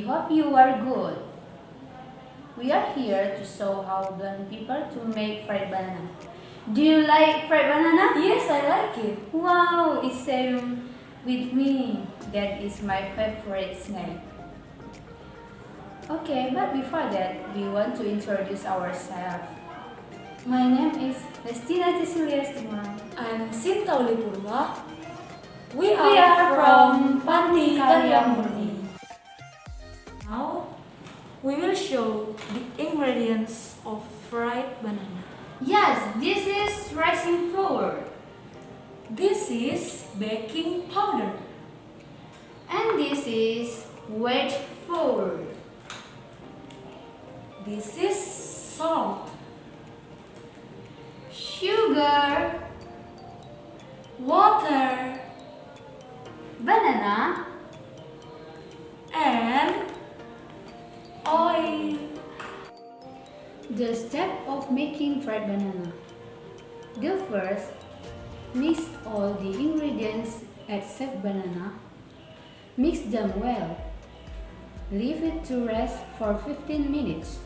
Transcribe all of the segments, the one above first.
hope you are good. We are here to show how done people to make fried banana. Do you like fried banana? Yes, I like it. Wow, it's same with me. That is my favorite snack. Okay, but before that, we want to introduce ourselves. My name is Lestina Cecilia Estima. I'm Sintauli Purma. We We are from Panti Karya Murni. Now, we will show the ingredients of fried banana. Yes, this is rising flour. This is baking powder. And this is wheat flour. This is salt, Sugar, water, banana, and oil. the step of making fried banana. The first, mix all the ingredients except banana. Mix them well. Leave it to rest for 15 minutes.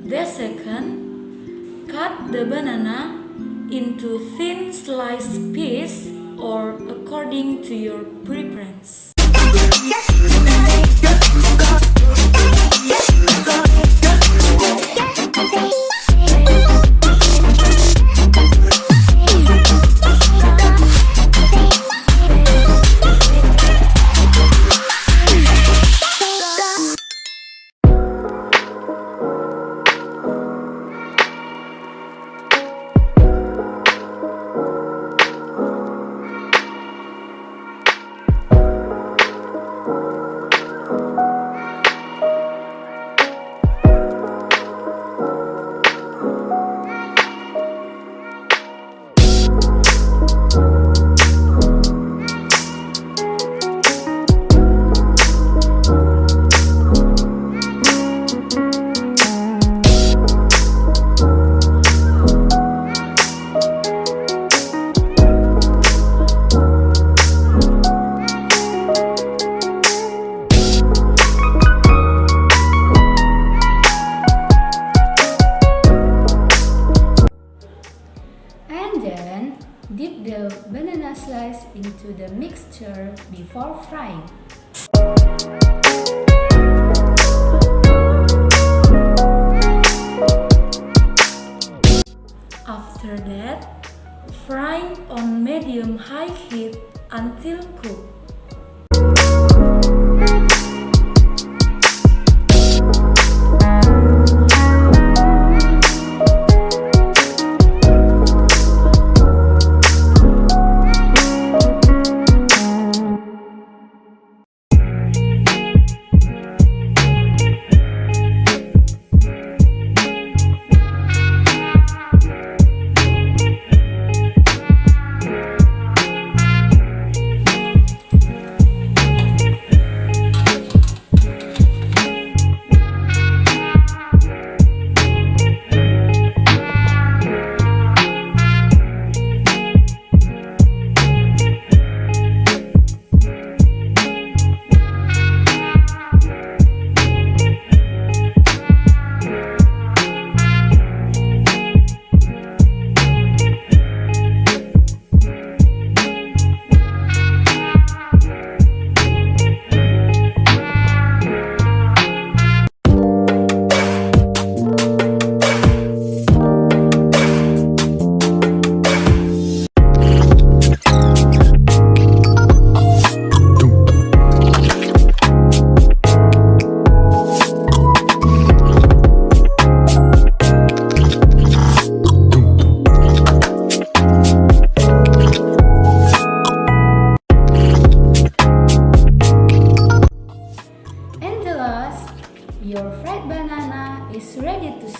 The second, cut the banana into thin sliced piece or according to your preference. Dip the banana slice into the mixture before frying. After that, fry on medium-high heat until cooked.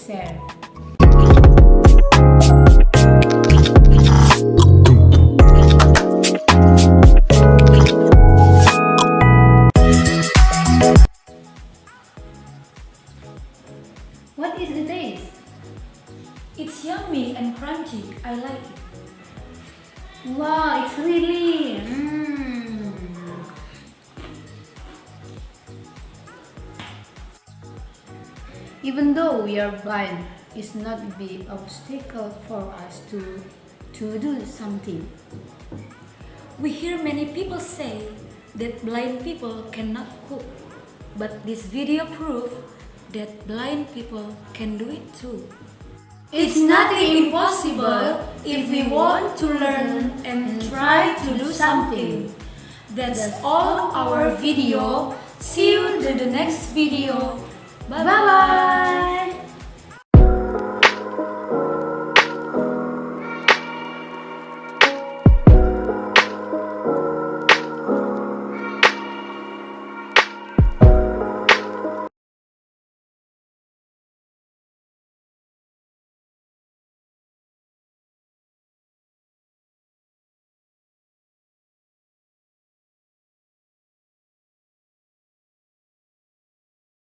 share. What is the taste? It's yummy and crunchy. I like it. Wow, it's really. Even though we are blind, it's not a big obstacle for us to do something. We hear many people say that blind people cannot cook, but this video proves that blind people can do it too. It's nothing impossible if we want to learn and try to do something. That's all our video. See you in the next video. Bye bye.